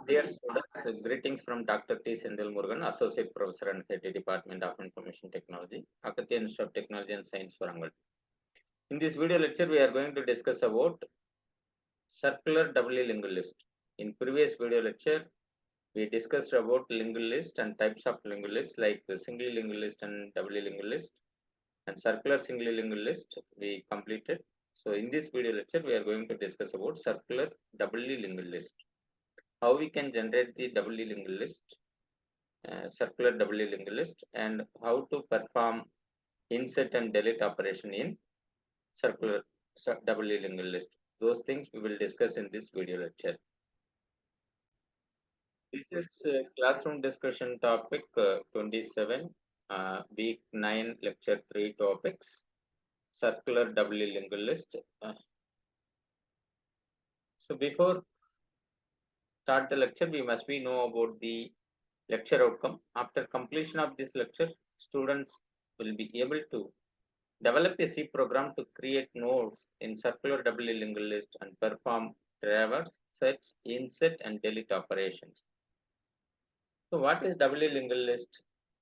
Dear students, greetings from Dr. T. Sendil Murugan, Associate Professor and Head Department of Information Technology, Akatya Institute of Technology and Science, Warangal. In this video lecture, we are going to discuss about circular doubly lingual list. In previous video lecture, we discussed about lingual list and types of lingual list like the single lingual list and doubly lingual list, and circular single lingual list we completed. So in this video lecture, we are going to discuss about circular doubly lingual list. How we can generate the doubly lingual list, circular doubly lingual list, and how to perform insert and delete operation in circular doubly lingual list. Those things we will discuss in this video lecture. This is classroom discussion topic 27, week 9, lecture 3 topics, circular doubly lingual list. So before start the lecture, we must be know about the lecture outcome. After completion of this lecture, students will be able to develop a C program to create nodes in circular doubly lingual list and perform traverse, search, insert, and delete operations. So, what is doubly lingual list?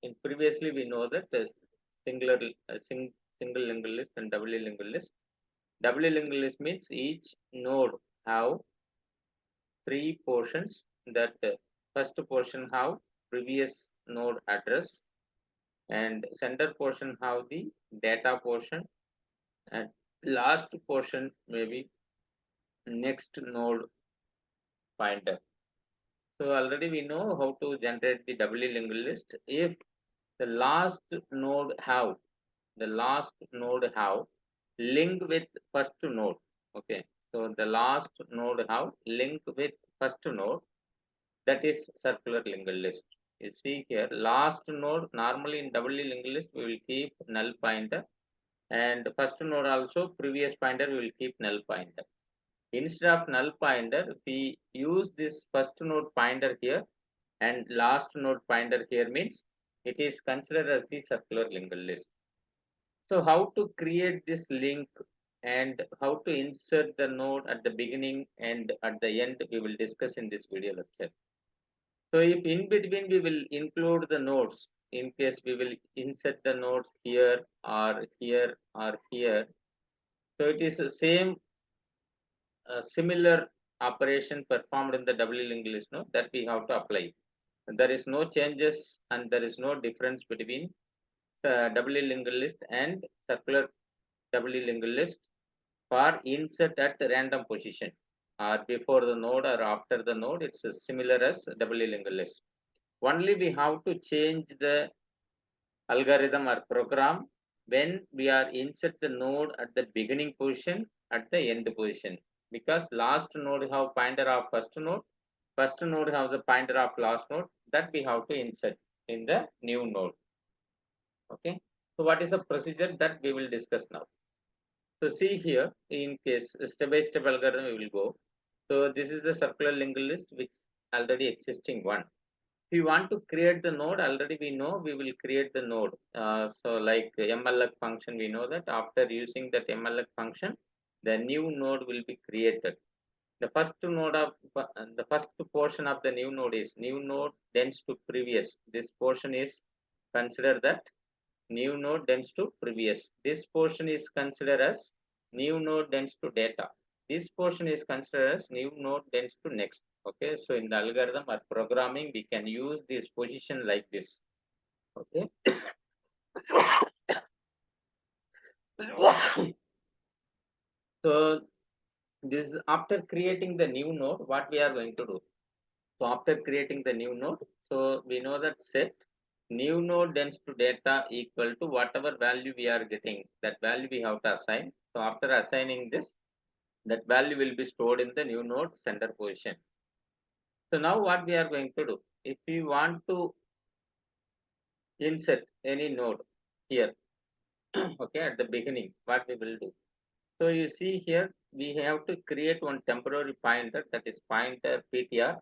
In previously, we know that singular single lingual list and doubly lingual list. Doubly lingual list means each node have three portions. That first portion have previous node address, and center portion have the data portion, and last portion maybe next node pointer. So already we know how to generate the doubly lingual list. If the last node have link with first node. Okay, so the last node have link with first node, that is circular lingual list. You see here, last node normally in doubly lingual list we will keep null pointer, and first node also previous pointer we will keep null pointer. Instead of null pointer, we use this first node pointer here and last node pointer here, means it is considered as the circular lingual list. So how to create this link and how to insert the node at the beginning and at the end, we will discuss in this video lecture. So if in between we will include the nodes, in case we will insert the nodes here or here or here, so it is the same similar operation performed in the doubly lingual list, no, that we have to apply. There is no changes and there is no difference between doubly lingual list and circular doubly lingual list for insert at random position or before the node or after the node. It's similar as doubly lingual list. Only we have to change the algorithm or program when we are insert the node at the beginning position, at the end position, because last node have pointer of first node have the pointer of last node, that we have to insert in the new node. Okay, so what is the procedure that we will discuss now? So see here, in case step by step algorithm we will go. So this is the circular lingual list which already existing one. If you want to create the node, already we know we will create the node. So like MLX function, we know that after using that MLX function, the new node will be created. The first node of the first portion of the new node is new node tends to previous. This portion is considered that new node tends to previous. This portion is considered as new node tends to data. This portion is considered as new node tends to next. Okay, so in the algorithm or programming, we can use this position like this. Okay. So this is after creating the new node, what we are going to do. So after creating the new node, so we know that set new node tends to data equal to whatever value we are getting, that value we have to assign. So after assigning this, that value will be stored in the new node center position. So now what we are going to do, if we want to insert any node here, okay, at the beginning, what we will do. So you see here, we have to create one temporary pointer, that is pointer PTR.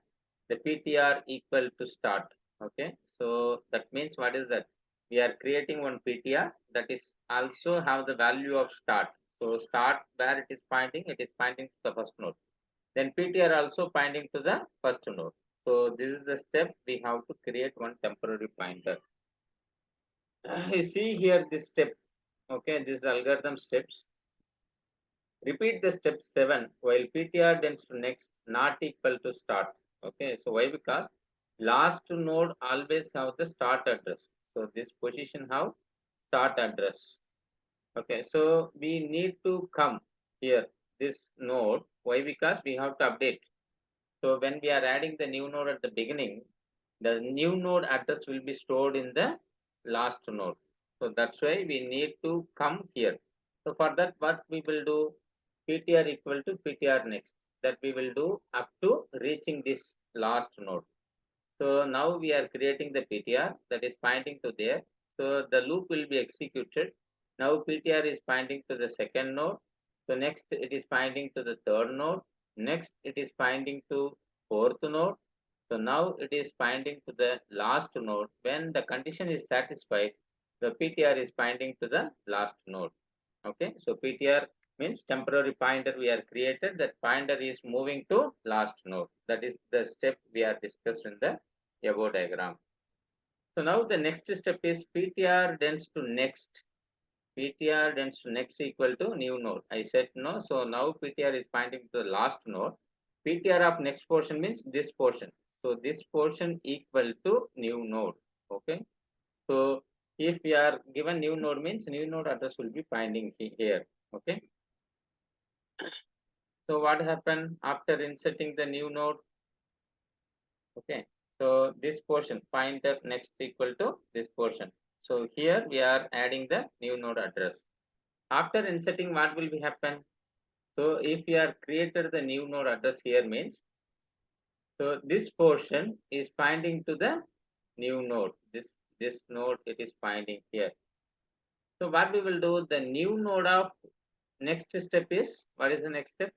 The PTR equal to start. Okay, so that means what is that? We are creating one PTR that is also have the value of start. So start where it is pointing to the first node. Then PTR also pointing to the first node. So this is the step we have to create one temporary pointer. You see here this step, okay, this algorithm steps. Repeat the step 7 while PTR tends to next not equal to start. Okay, so why? Because last node always have the start address. So this position have start address. Okay, so we need to come here this node. Why? Because we have to update. So when we are adding the new node at the beginning, the new node address will be stored in the last node. So that's why we need to come here. So for that, what we will do, PTR equal to PTR next. That we will do up to reaching this last node. So now we are creating the PTR that is pointing to there. So the loop will be executed. Now PTR is pointing to the second node. So next it is pointing to the third node. Next it is pointing to fourth node. So now it is pointing to the last node. When the condition is satisfied, the PTR is pointing to the last node. Okay, so PTR means temporary pointer we are created. That pointer is moving to last node. That is the step we are discussed in the above diagram. So now the next step is PTR tends to next. PTR tends to next equal to new node. I said no. So now PTR is pointing to the last node. PTR of next portion means this portion. So this portion equal to new node. Okay. So if we are given new node means new node address will be pointing here. Okay. So what happened after inserting the new node? Okay. So this portion pointer next equal to this portion. So here we are adding the new node address. After inserting, what will be happen? So if we are created the new node address here means, so this portion is pointing to the new node. This node it is pointing here. So what we will do, the new node of next step is, what is the next step?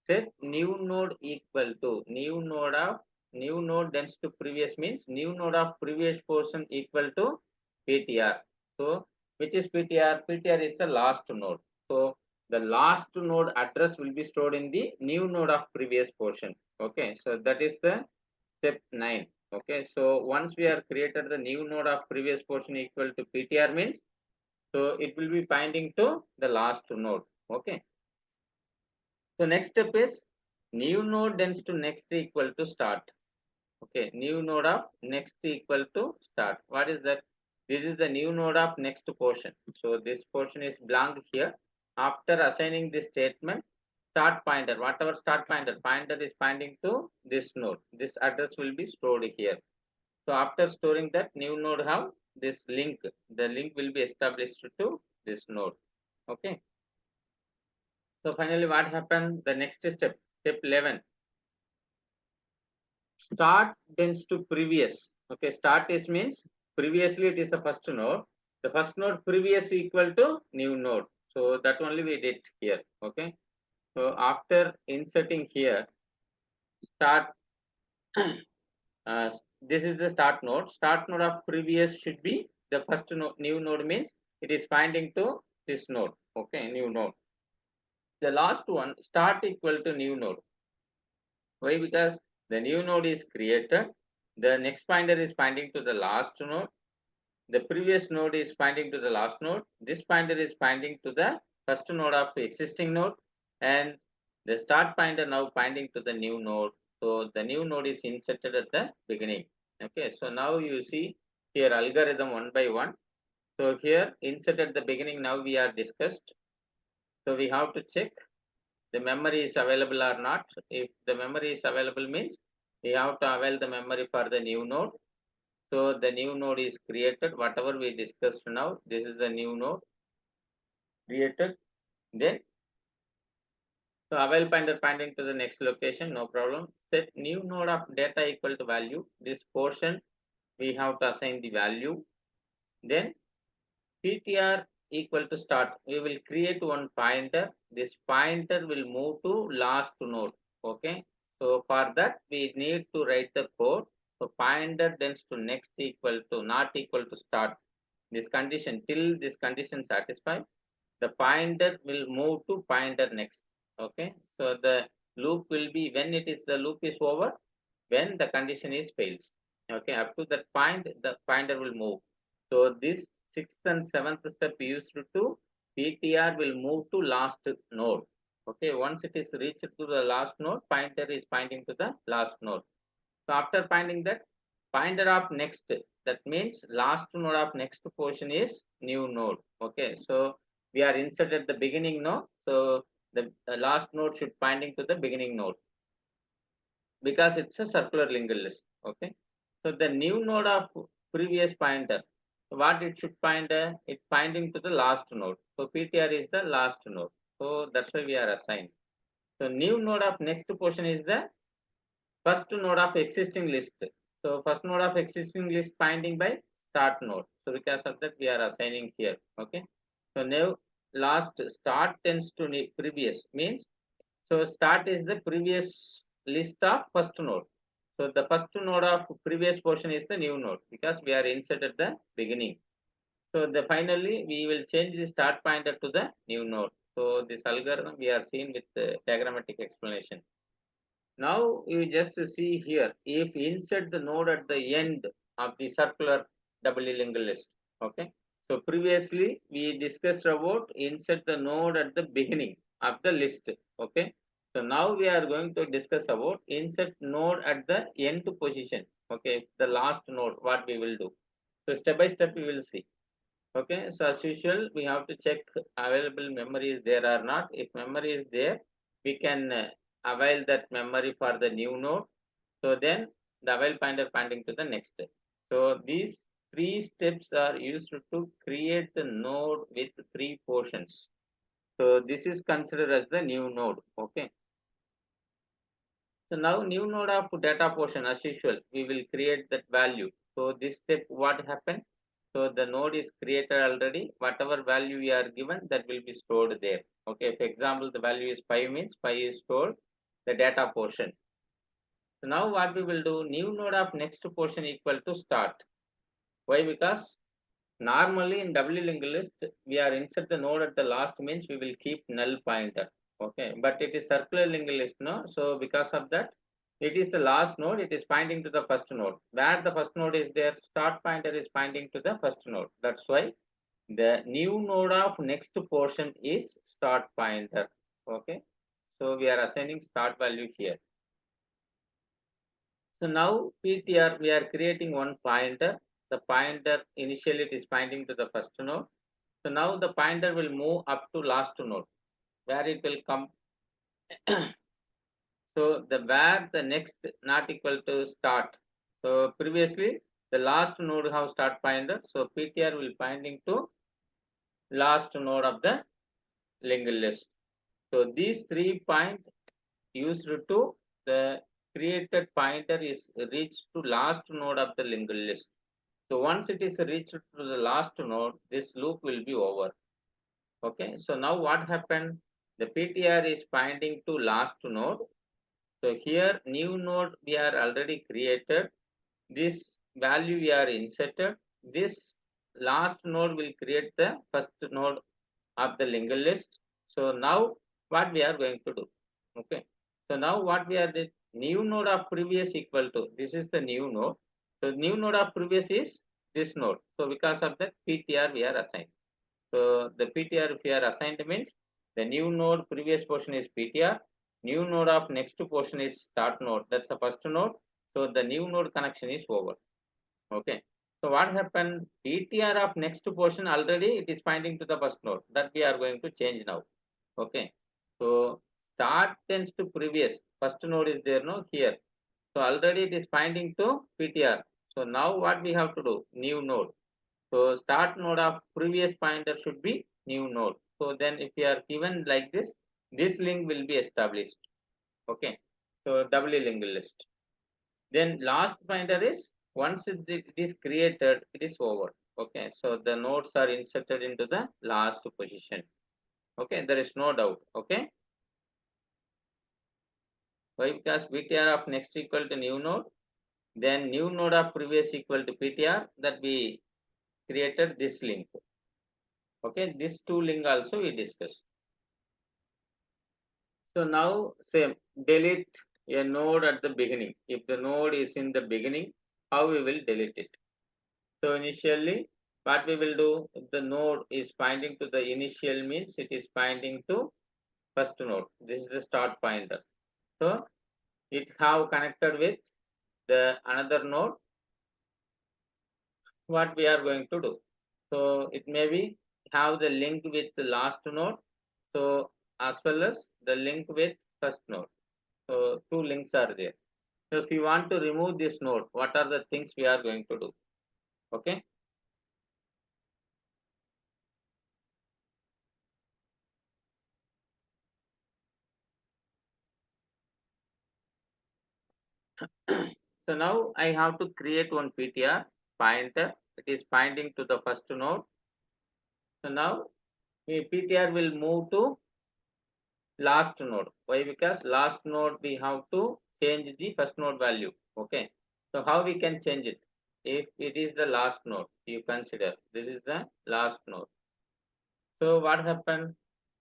Set new node equal to new node tends to previous means new node of previous portion equal to PTR. So which is PTR? PTR is the last node. So the last node address will be stored in the new node of previous portion. Okay, so that is the step 9. Okay, so once we are created the new node of previous portion equal to PTR means, so it will be pointing to the last node. Okay. So next step is new node tends to next equal to start. Okay, new node of next equal to start. What is that? This is the new node of next portion. So this portion is blank here. After assigning this statement, start pointer, whatever start pointer is pointing to this node. This address will be stored here. So after storing that, new node have this link. The link will be established to this node. Okay. So finally, what happened? The next step, step 11. Start tends to previous. Okay, start is means previously it is the first node. The first node previous equal to new node. So that only we did here. Okay. So after inserting here, start. uh, this is the start node. Start node of previous should be the first node. New node means it is pointing to this node. Okay, new node. The last one start equal to new node. Why? Because the new node is created. The next pointer is pointing to the last node. The previous node is pointing to the last node. This pointer is pointing to the first node of the existing node. And the start pointer now pointing to the new node. So the new node is inserted at the beginning. Okay, so now you see here algorithm one by one. So here insert at the beginning now we are discussed. So we have to check the memory is available or not. If the memory is available means we have to avail the memory for the new node. So the new node is created. Whatever we discussed now, this is the new node created. Then so avail pointer pointing to the next location, no problem. Set new node of data equal to value. This portion we have to assign the value. Then PTR equal to start. We will create one pointer. This pointer will move to last node. Okay. So for that we need to write the code. So pointer tends to next equal to not equal to start. This condition till this condition satisfied, the pointer will move to pointer next. Okay. So the loop will be when it is the loop is over, when the condition is fails. Okay, up to that point, the pointer will move. So this sixth and seventh step used to PTR will move to last node. Okay, once it is reached to the last node, pointer is pointing to the last node. So after finding that, pointer of next, that means last node of next portion is new node. Okay, so we are inserted at the beginning node. So the last node should pointing to the beginning node because it's a circular linked list. Okay, so the new node of previous pointer, what it should point? It pointing to the last node. So PTR is the last node. So that's why we are assigned. So new node of next portion is the first node of existing list. So first node of existing list pointing by start node. So because of that we are assigning here. Okay. So now last start tends to previous means, so start is the previous list of first node. So the first node of previous portion is the new node because we are inserted at the beginning. So the finally we will change the start pointer to the new node. So this algorithm we are seeing with the diagrammatic explanation. Now you just see here, if insert the node at the end of the circular doubly linked list. Okay. So previously we discussed about insert the node at the beginning of the list. Okay. So now we are going to discuss about insert node at the end position. Okay. The last node, what we will do. So step by step we will see. Okay. So as usual, we have to check available memory is there or not. If memory is there, we can avail that memory for the new node. So then the avail pointer pointing to the next step. So these three steps are used to create the node with three portions. So this is considered as the new node. Okay. So now new node of data portion as usual, we will create that value. So this step what happened? So the node is created already. Whatever value we are given, that will be stored there. Okay. For example, the value is 5 means 5 is stored the data portion. So now what we will do, new node of next portion equal to start. Why? Because normally in doubly linked list, we are insert the node at the last means we will keep null pointer. Okay, but it is circular linked list, no? So because of that, it is the last node, it is pointing to the first node. Where the first node is there, start pointer is pointing to the first node. That's why the new node of next portion is start pointer. Okay, so we are assigning start value here. So now PTR, we are creating one pointer. The pointer initially it is pointing to the first node. So now the pointer will move up to last node where it will come. So the where the next not equal to start. So previously the last node have start pointer. So PTR will pointing to last node of the linked list. So these 3 points used to the created pointer is reached to last node of the linked list. So once it is reached to the last node, this loop will be over. Okay, so now what happened? The PTR is pointing to last node. So here new node we are already created. This value we are inserted. This last node will create the first node of the linked list. So now what we are going to do? Okay. So now what we are did, new node of previous equal to, this is the new node. So new node of previous is this node. So because of that PTR we are assigned. So the PTR if we are assigned means the new node previous portion is PTR. New node of next portion is start node. That's the first node. So the new node connection is over. Okay. So what happened? PTR of next portion already it is pointing to the first node. That we are going to change now. Okay. So start tends to previous. First node is there no here. So already it is pointing to PTR. So now what we have to do? New node. So start node of previous pointer should be new node. So then if we are given like this link will be established. Okay. So doubly linked list. Then last pointer is once it is created, it is over. Okay. So the nodes are inserted into the last position. Okay. There is no doubt. Okay. Why? Because PTR of next equal to new node. Then new node of previous equal to PTR, that we created this link. Okay. This two link also we discussed. So now same, delete a node at the beginning. If the node is in the beginning, how we will delete it? So initially, what we will do, if the node is pointing to the initial means it is pointing to first node. This is the start pointer. So it have connected with the another node. What we are going to do? So it may be have the link with the last node. So as well as the link with first node. So two links are there. So if you want to remove this node, what are the things we are going to do? Okay. So now I have to create one PTR pointer. It is pointing to the first node. So now PTR will move to last node. Why? Because last node we have to change the first node value. Okay. So how we can change it? If it is the last node, you consider this is the last node. So what happened?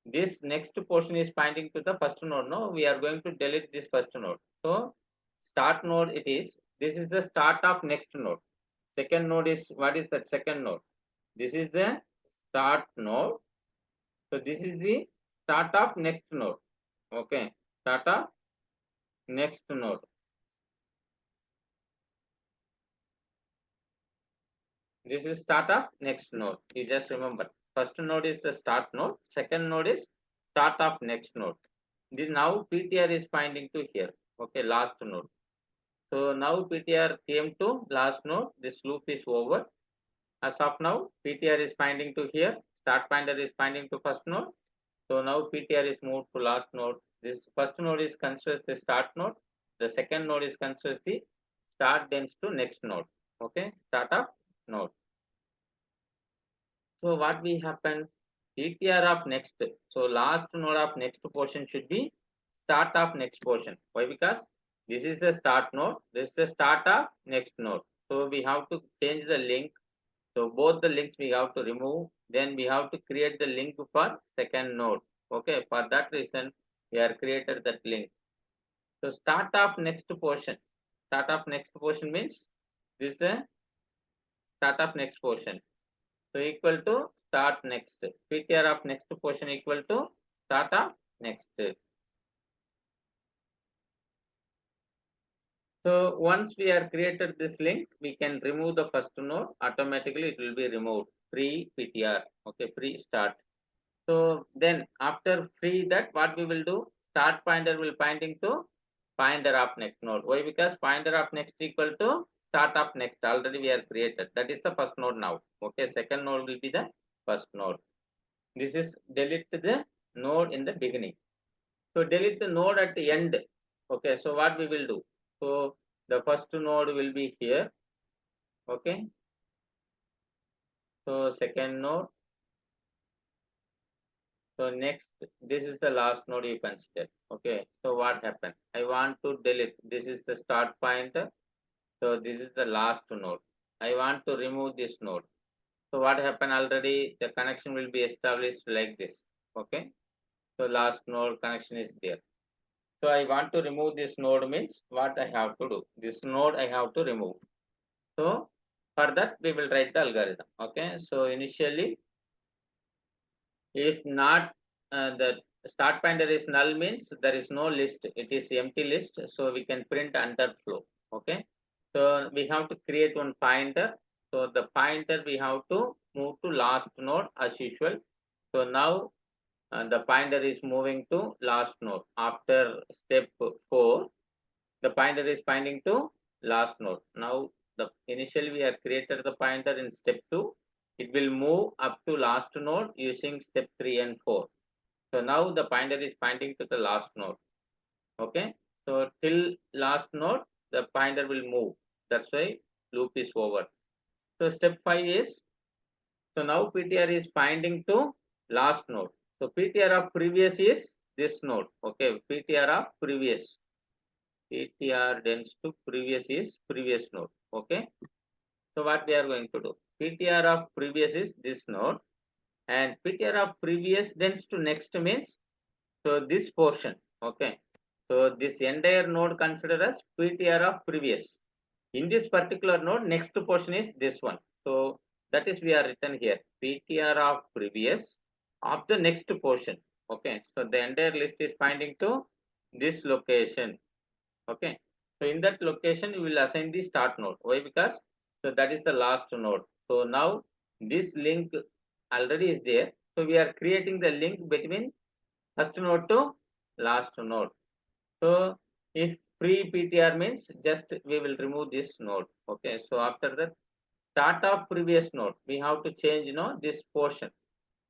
This next portion is pointing to the first node. No, we are going to delete this first node. So start node it is. This is the start of next node. Second node is, what is that second node? This is the start node. So this is the start of next node. Okay, start of next node. This is start of next node. You just remember, first node is the start node. Second node is start of next node. This now PTR is pointing to here. Okay, last node. So now PTR came to last node. This loop is over. As of now, PTR is pointing to here. Start pointer is pointing to first node. So now PTR is moved to last node. This first node is considers the start node. The second node is considers the start dense to next node. Okay, start of node. So what will happen? PTR of next. So last node of next portion should be start of next portion. Why? Because this is the start node. This is the start of next node. So we have to change the link. So both the links we have to remove. Then we have to create the link for second node. Okay. For that reason, we are created that link. So start of next portion. Start of next portion means this is the start of next portion. So equal to start next. PTR of next portion equal to start of next. So once we are created this link, we can remove the first node. Automatically it will be removed. Free PTR. Okay, free start. So then after free that, what we will do? Start pointer will pointing to pointer of next node. Why? Because pointer of next equal to start of next. Already we are created. That is the first node now. Okay, second node will be the first node. This is delete the node in the beginning. So delete the node at the end. Okay, so what we will do? So the first node will be here. Okay. So second node. So next, this is the last node you consider. Okay. So what happened? I want to delete. This is the start pointer. So this is the last node. I want to remove this node. So what happened already? The connection will be established like this. Okay. So last node connection is there. So I want to remove this node means what I have to do. This node I have to remove. So for that we will write the algorithm. Okay. So initially, if not the start pointer is null means there is no list. It is empty list. So we can print under flow. Okay. So we have to create one pointer. So the pointer we have to move to last node as usual. So now the pointer is moving to last node. After step 4, the pointer is pointing to last node. Now the initially we have created the pointer in step 2. It will move up to last node using step 3 and 4. So now the pointer is pointing to the last node. Okay. So till last node, the pointer will move. That's why loop is over. So step 5 is, so now PTR is pointing to last node. So PTR of previous is this node. Okay. PTR of previous. PTR dense to previous is previous node. Okay. So what we are going to do? PTR of previous is this node, and PTR of previous dense to next means, so this portion. Okay. So this entire node considered as PTR of previous. In this particular node, next portion is this one. So that is we are written here PTR of previous of the next portion. Okay. So the entire list is pointing to this location. Okay. So in that location, we will assign the start node. Why? Because so that is the last node. So now this link already is there. So we are creating the link between first node to last node. So if pre-PTR means just we will remove this node. Okay. So after that start of previous node, we have to change this portion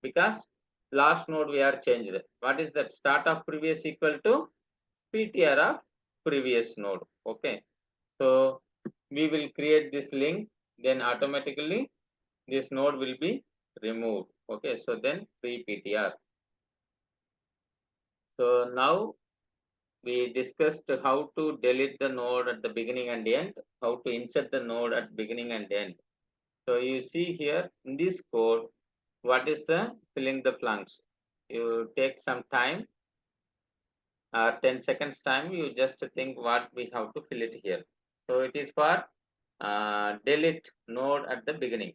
because last node we are changed. What is that? Start of previous equal to PTR of previous node. Okay. So we will create this link, then automatically this node will be removed. Okay. So then pre-PTR. So now we discussed how to delete the node at the beginning and end, how to insert the node at beginning and end. So you see here in this code, what is the filling the blanks? You take some time, 10 seconds time, you just think what we have to fill it here. So it is for delete node at the beginning.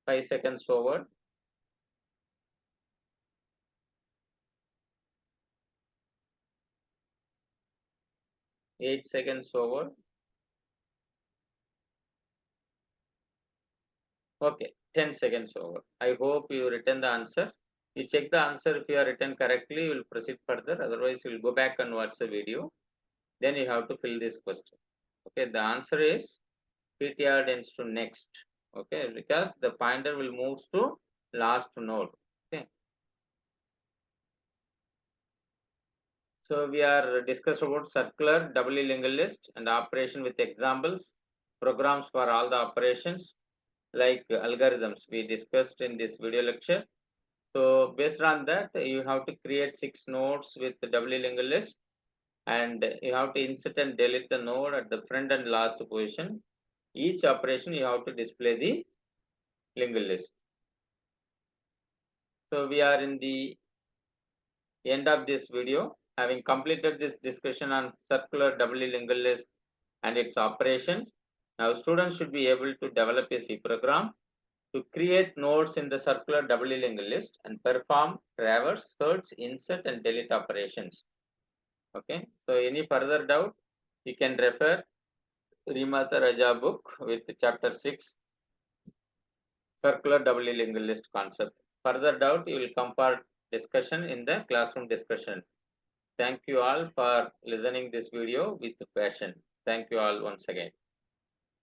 Five seconds forward. 8 seconds forward. Okay, 10 seconds over. I hope you written the answer. You check the answer. If you are written correctly, you will proceed further. Otherwise, you will go back and watch the video. Then you have to fill this question. Okay, the answer is PTR tends to next. Okay, because the pointer will move to last node. Okay. So we are discussed about circular doubly lingual list and operation with examples, programs for all the operations like algorithms we discussed in this video lecture. So based on that, you have to create 6 nodes with the doubly lingual list, and you have to insert and delete the node at the front and last position. Each operation you have to display the lingual list. So we are in the end of this video. Having completed this discussion on circular doubly lingual list and its operations, now students should be able to develop a C program to create nodes in the circular doubly lingual list and perform traverse, search, insert, and delete operations. Okay, so any further doubt, you can refer Rimata Raja book with chapter 6, circular doubly lingual list concept. Further doubt, you will come for discussion in the classroom discussion. Thank you all for listening this video with passion. Thank you all once again.